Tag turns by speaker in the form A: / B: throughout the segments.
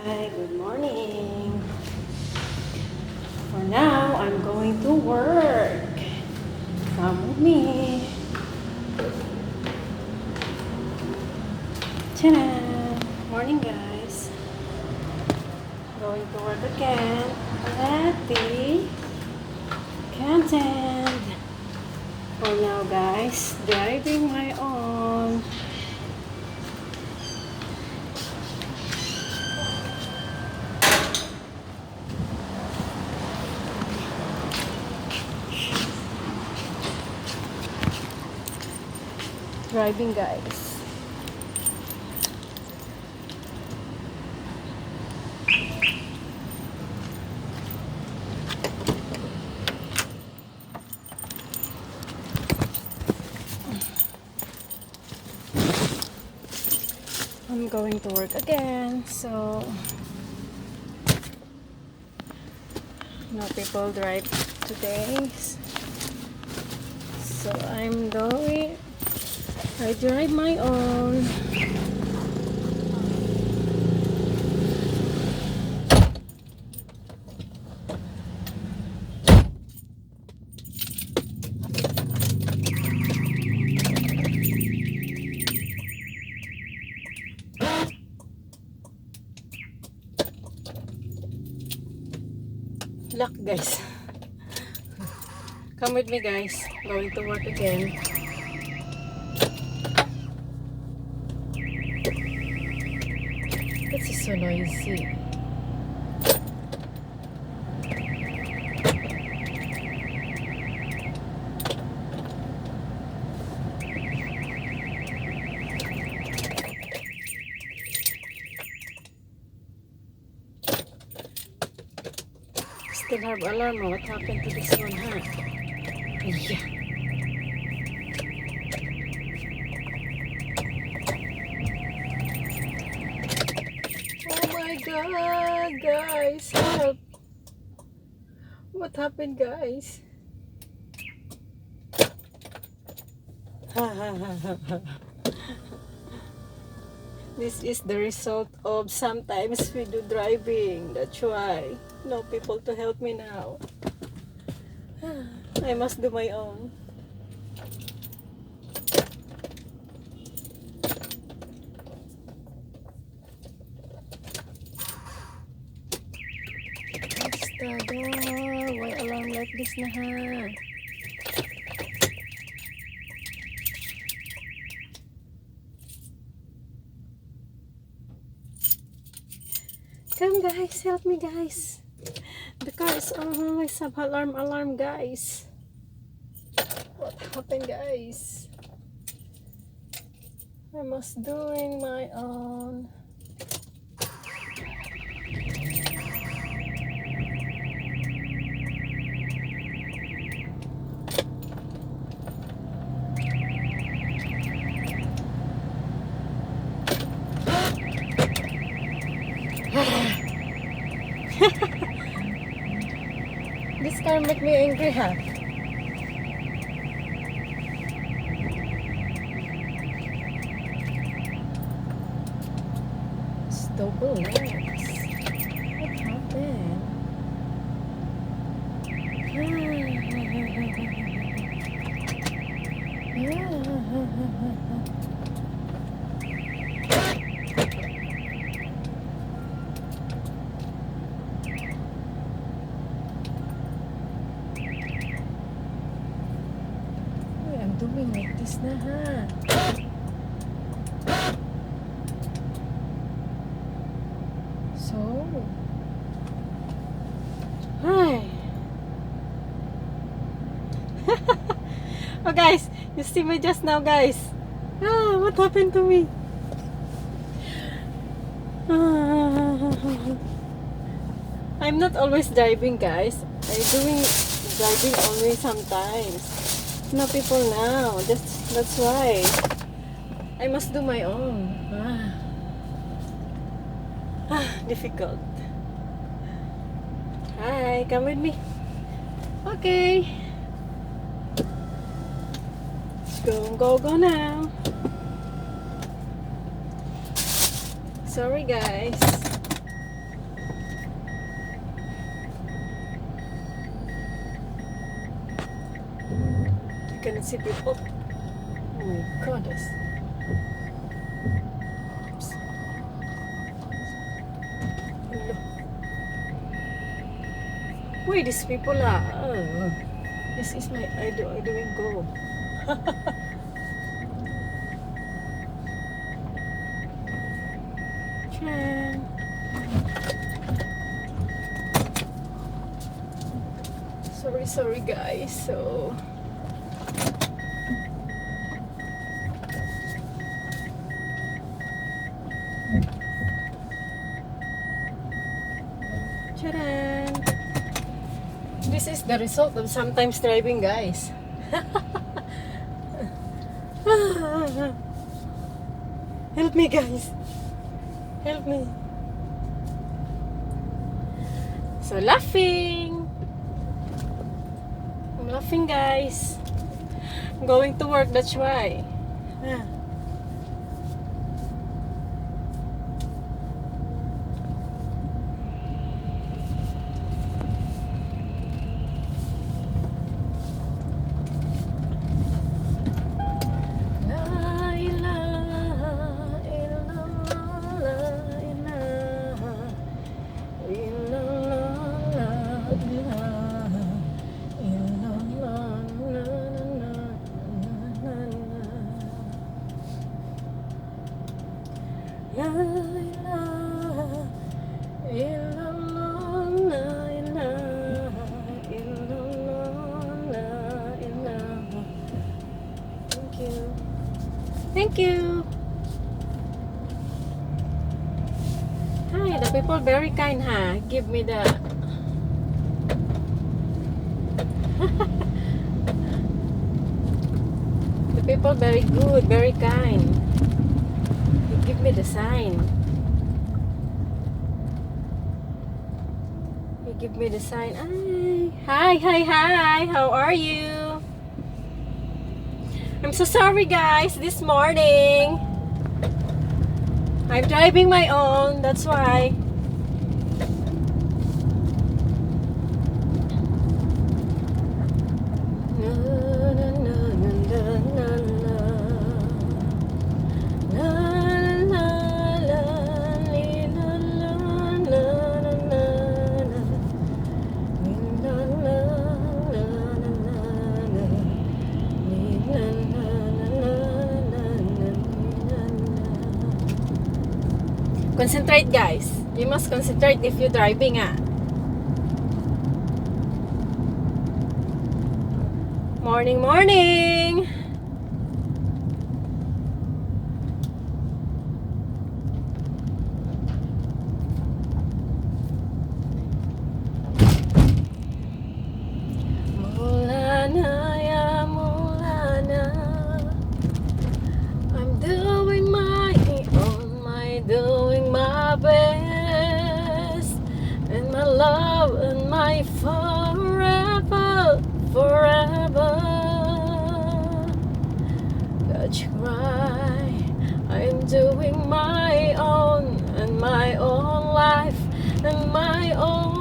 A: Hi, good morning. For now, I'm going to work. Come with me. Ta-da! Morning, guys. Going to work again at the content. For now, guys, driving my own. Driving, guys. I'm going to work again, so no people drive today. So I drive my own. Luck, guys. Come with me, guys. Going to work again. This is so noisy. Still have alarm. What happened to this one, huh? Yeah. Oh my god, guys, help. What happened, guys? This is the result of sometimes we do driving. That's why no people to help me now. I must do my own. Astaga, why alarm like this na ha? Come, guys, help me, guys. The car is always have alarm, guys. What happened, guys? I must doing my own. This car make me angry, huh? Double legs. What happened? I'm doing like this na ha. So, hi. Oh, guys, you see me just now, guys. What happened to me? I'm not always driving, guys. I'm doing driving only sometimes. No people now. That's why I must do my own. Difficult. Hi, come with me. Okay. Let's go now. Sorry, guys. can see people. Oh my goodness. Oops. Hello. Where these people are? Oh, this is my I doing go. Tran. Sorry guys. So Tcharam. This is the result of sometimes driving, guys. Help me, guys. Help me. So laughing. I'm laughing, guys. I'm going to work, that's why. Thank you. Hi, the people very kind, huh? Give me the the people very good, very kind. They give me the sign. They give me the sign. Hi. How are you? I'm so sorry, guys. This morning I'm driving my own. That's why. Concentrate, guys. You must concentrate if you're driving, ah. Morning. I'm doing my best, and my love and my forever. That's right. I'm doing my own and my own life and my own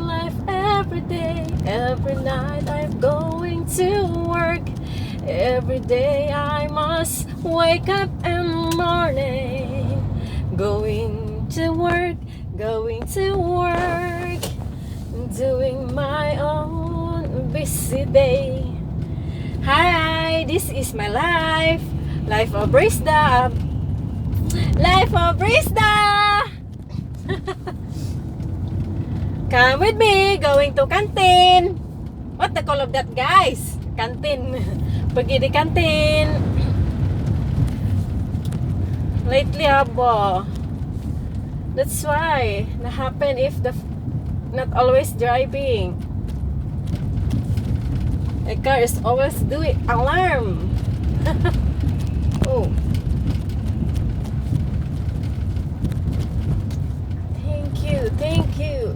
A: life, every day, every night. I'm going to work. Every day I must wake up in the morning, going to work, doing my own busy day. Hi, this is my life of Brista. Come with me, going to canteen. What the call of that, guys? Canteen. Pergi di kantin. Lately, abo. That's why that happen if the not always driving. A car is always doing alarm. Oh.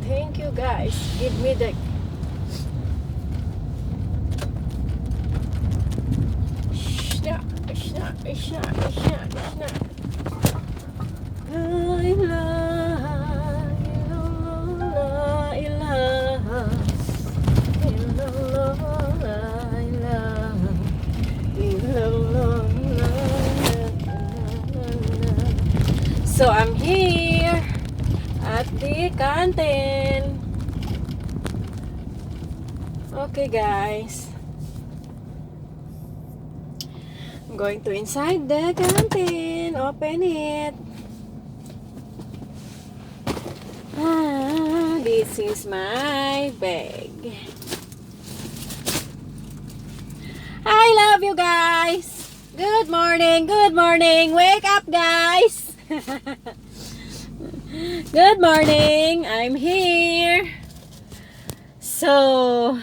A: Thank you, guys. Give me the So I'm here at the canteen. Okay guys, I'm going to inside the canteen. Open it. This is my bag. I love you guys. Good morning, good morning. Wake up guys. Good morning. I'm here. So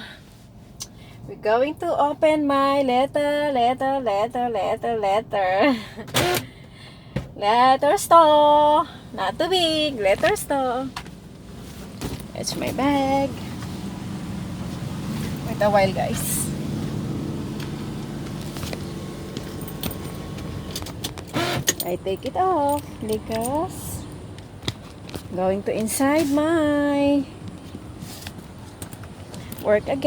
A: we're going to open my letter store. Not too big. Letter store. It's my bag. Wait a while guys. I take it off because I'm going to inside my work again.